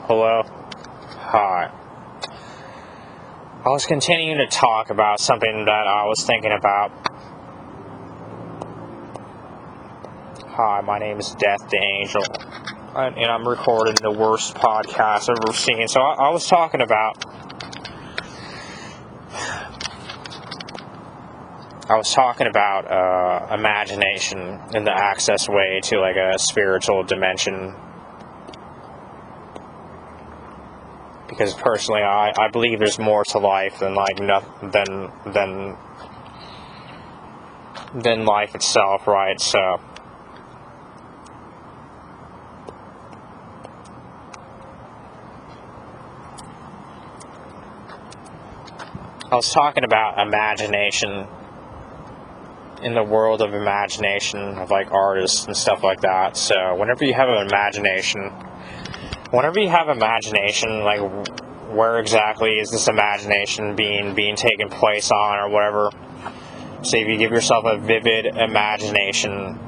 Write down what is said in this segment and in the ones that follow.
Hello? Hi. I was continuing to talk about something that I was thinking about. Hi, my name is Death the Angel, and I'm recording the worst podcast I've ever seen. So I was talking about imagination and the access way to like a spiritual dimension. Because personally, I believe there's more to life than like than life itself, right? So I was talking about imagination in the world of imagination of like artists and stuff like that. So whenever you have imagination, like where exactly is this imagination being taken place on or whatever? So if you give yourself a vivid imagination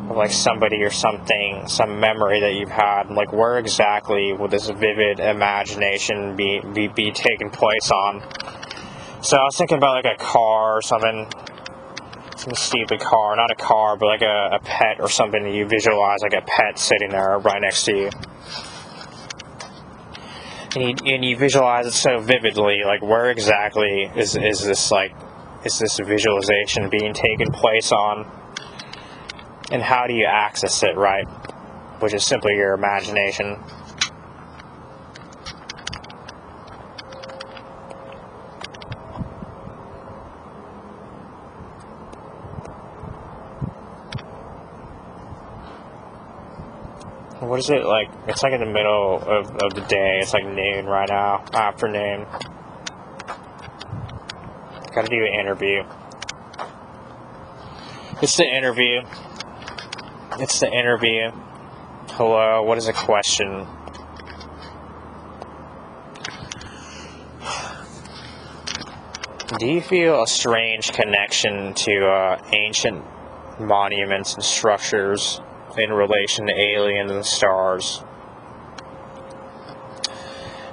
of like somebody or something, some memory that you've had, like where exactly will this vivid imagination be taking place on? So I was thinking about like a car or something. Some stupid car, not a car, but like a pet or something. You visualize like a pet sitting there right next to you, and you visualize it so vividly. Like where exactly is this visualization being taken place on, and how do you access it, right? Which is simply your imagination. What is it like? It's like in the middle of the day. It's like noon right now. Afternoon. Gotta do an interview. It's the interview. Hello, what is a question? Do you feel a strange connection to ancient monuments and structures in relation to aliens and stars?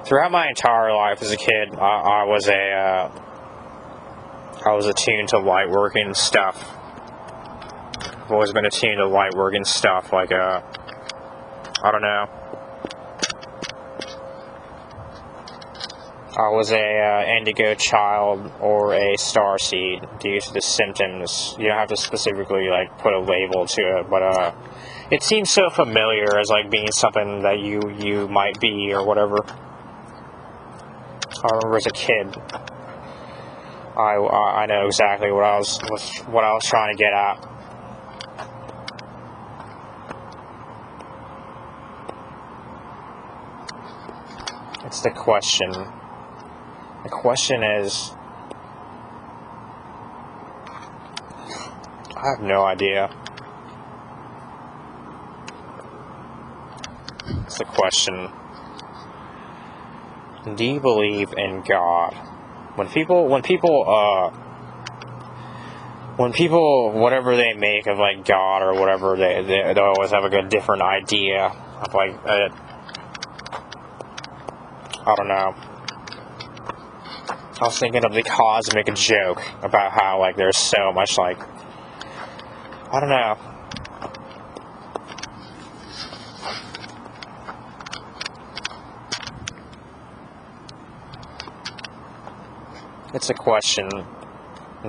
Throughout my entire life as a kid, I was attuned to light working stuff. I've always been attuned to light working stuff, like I don't know. I was a indigo child or a star seed due to the symptoms. You don't have to specifically like put a label to it, but it seems so familiar as like being something that you might be or whatever. I remember as a kid, I know exactly what I was trying to get at. It's the question. The question is, I have no idea. It's the question. Do you believe in God? When people, whatever they make of like God or whatever, they always have like a different idea of like, I don't know. I was thinking of the cosmic joke about how like there's so much like, I don't know. It's a question.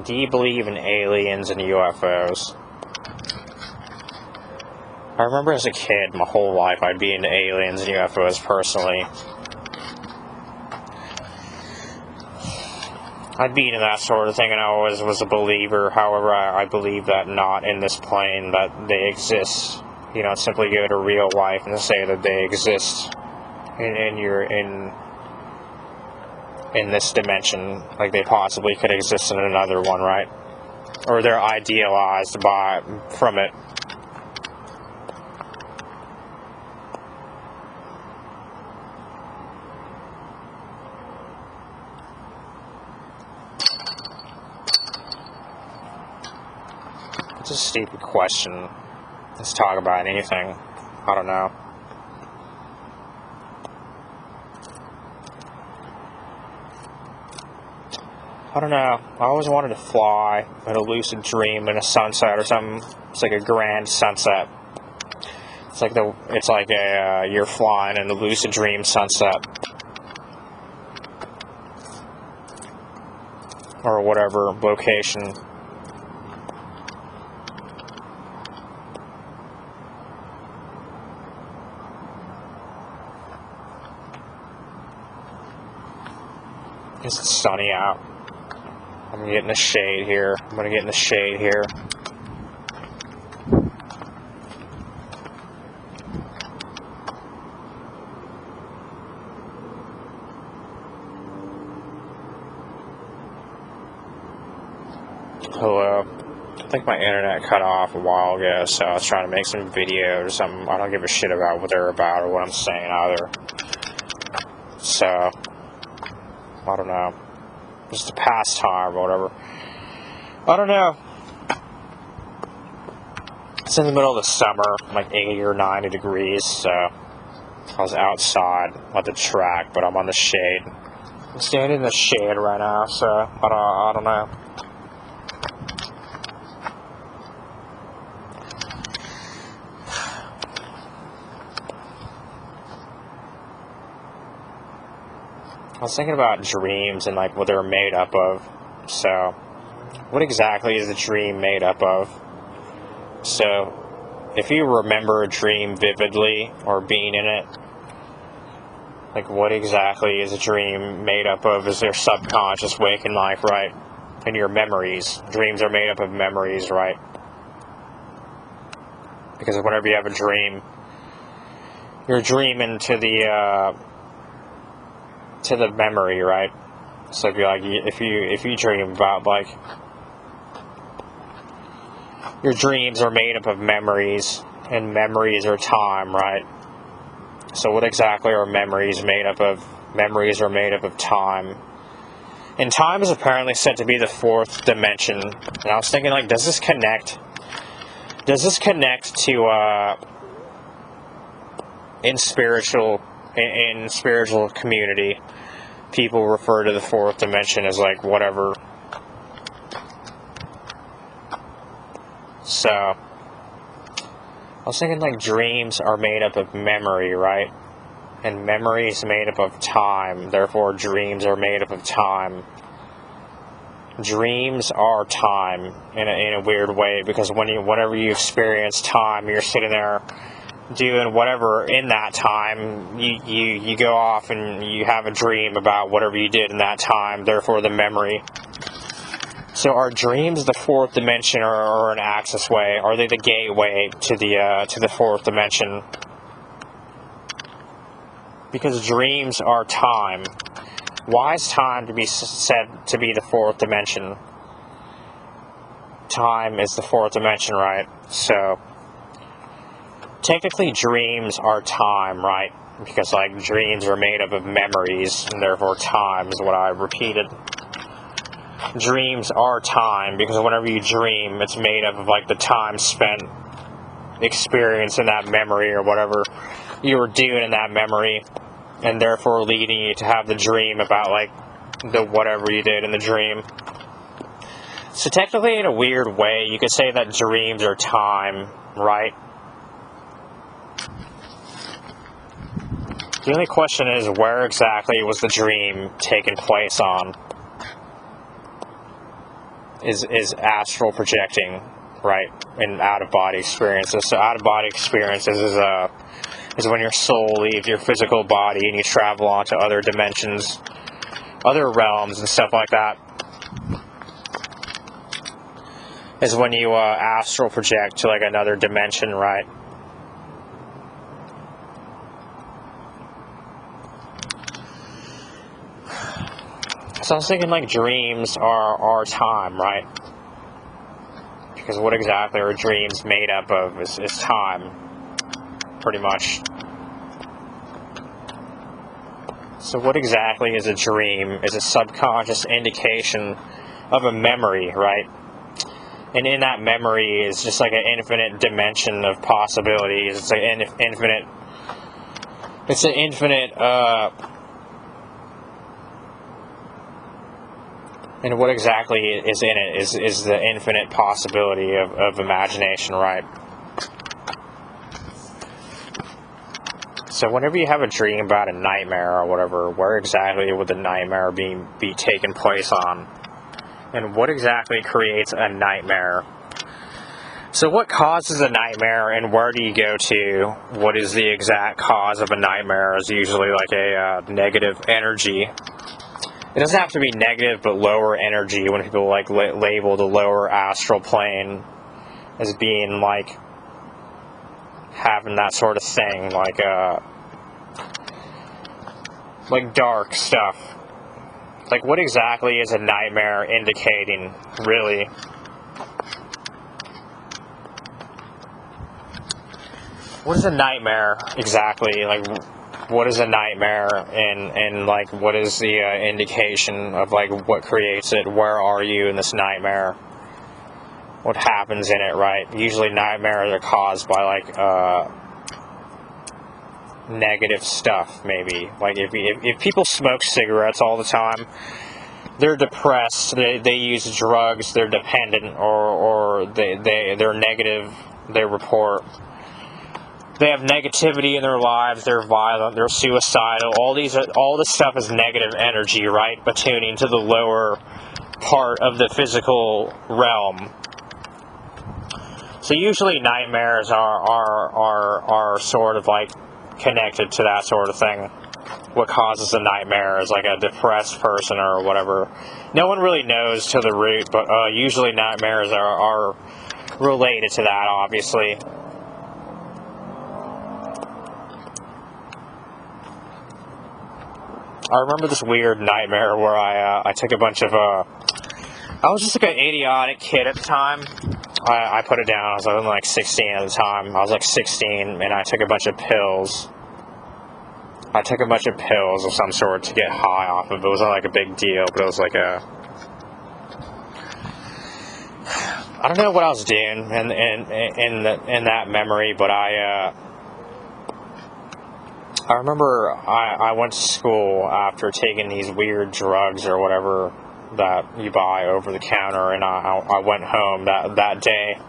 Do you believe in aliens and UFOs? I remember as a kid, my whole life, I'd be into aliens and UFOs personally. I'd be into that sort of thing, and I always was a believer. However, I believe that not in this plane, that they exist. You don't simply go to real life and say that they exist in this dimension, like they possibly could exist in another one, right? Or they're idealized from it. It's a stupid question. Let's talk about anything. I don't know. I don't know. I always wanted to fly in a lucid dream in a sunset or something. It's like a grand sunset. It's like you're flying in a lucid dream sunset. Or whatever location. It's sunny out. I'm gonna get in the shade here. Hello. I think my internet cut off a while ago, so I was trying to make some videos or something. I don't give a shit about what they're about or what I'm saying either. So, I don't know. Just a pastime or whatever. I don't know. It's in the middle of the summer, like 80 or 90 degrees, so I was outside at the track, but I'm on the shade. I'm standing in the shade right now, so I don't know. I was thinking about dreams and like what they're made up of. So, what exactly is a dream made up of? So, if you remember a dream vividly or being in it, like what exactly is a dream made up of? Is their subconscious waking life, right? And your memories. Dreams are made up of memories, right? Because whenever you have a dream, you're dreaming to the memory, right? So if you dream about like your dreams are made up of memories, and memories are time, right? So what exactly are memories made up of? Memories are made up of time. And time is apparently said to be the fourth dimension. And I was thinking, like, does this connect to in spiritual community, people refer to the fourth dimension as like whatever. So I was thinking like dreams are made up of memory, right? And memory is made up of time, therefore dreams are made up of time. Dreams are time in a weird way, because whenever you experience time, you're sitting there doing whatever in that time, you go off and you have a dream about whatever you did in that time, therefore the memory. So are dreams the fourth dimension or an access way? Are they the gateway to the fourth dimension? Because dreams are time. Why is time to be said to be the fourth dimension? Time is the fourth dimension, right? So technically dreams are time, right? Because like dreams are made up of memories, and therefore time is what I repeated. Dreams are time, because whenever you dream, it's made up of like the time spent experiencing that memory or whatever you were doing in that memory, and therefore leading you to have the dream about like the whatever you did in the dream. So technically, in a weird way, you could say that dreams are time, right? The only question is, where exactly was the dream taking place on? Is astral projecting, right? And out-of-body experiences. So out-of-body experiences is when your soul leaves your physical body and you travel on to other dimensions, other realms and stuff like that. Is when you astral project to like another dimension, right? So I was thinking like dreams are time, right? Because what exactly are dreams made up of is time, pretty much. So what exactly is a dream? Is a subconscious indication of a memory, right? And in that memory is just like an infinite dimension of possibilities. It's an infinite And what exactly is in it is the infinite possibility of imagination, right? So whenever you have a dream about a nightmare or whatever, where exactly would the nightmare be taking place on? And what exactly creates a nightmare? So what causes a nightmare, and where do you go to? What is the exact cause of a nightmare? Is usually like a negative energy. It doesn't have to be negative, but lower energy, when people like label the lower astral plane as being like having that sort of thing, like dark stuff. Like, what exactly is a nightmare indicating, really? What is a nightmare exactly? Like, what is a nightmare, and like, what is the indication of like what creates it? Where are you in this nightmare? What happens in it, right? Usually nightmares are caused by like negative stuff, maybe. Like if people smoke cigarettes all the time, they're depressed, they use drugs, they're dependent, or they're negative, they report. They have negativity in their lives, they're violent, they're suicidal. All this stuff is negative energy, right? Attuning to the lower part of the physical realm. So usually nightmares are sort of like connected to that sort of thing. What causes a nightmare is like a depressed person or whatever. No one really knows to the root, but usually nightmares are related to that, obviously. I remember this weird nightmare where I took a bunch of I was just like an idiotic kid at the time. I put it down. I was like 16 at the time. I was like 16, and I took a bunch of pills. I took a bunch of pills of some sort to get high off of it. It wasn't like a big deal, but it was like I don't know what I was doing in that memory, but I remember I went to school after taking these weird drugs or whatever that you buy over the counter, and I went home that day.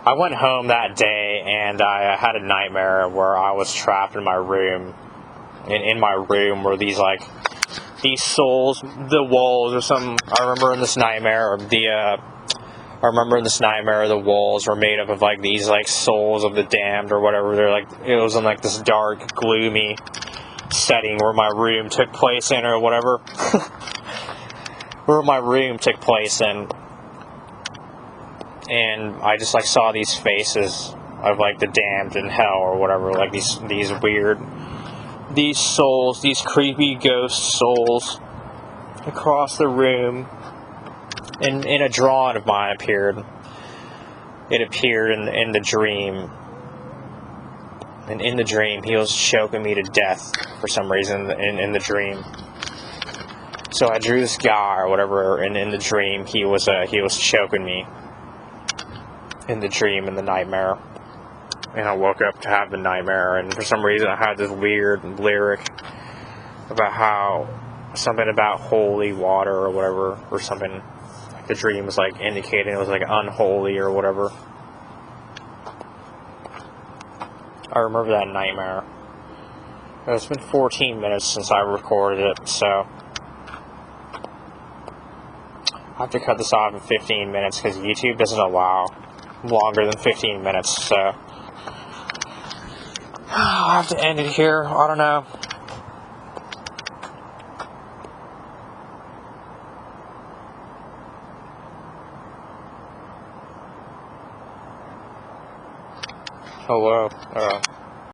I went home that day, and I had a nightmare where I was trapped in my room. And in my room were these souls, the walls or something. I remember in this nightmare, the walls were made up of like these like souls of the damned or whatever. They're like, it was in like this dark, gloomy setting where my room took place in, or whatever. Where my room took place in. And I just like saw these faces of like the damned in hell or whatever, like these weird, these souls, these creepy ghost souls across the room. And a drawing of mine appeared. It appeared in the dream. And in the dream, he was choking me to death for some reason in the dream. So I drew this guy or whatever, and in the dream, he was choking me. In the dream, in the nightmare. And I woke up to have the nightmare, and for some reason I had this weird lyric about something about holy water or whatever, or something. The dream was like indicating it was like unholy or whatever. I remember that nightmare. It's been 14 minutes since I recorded it, so I have to cut this off in 15 minutes because YouTube doesn't allow longer than 15 minutes, so I'll have to end it here. I don't know. Hello.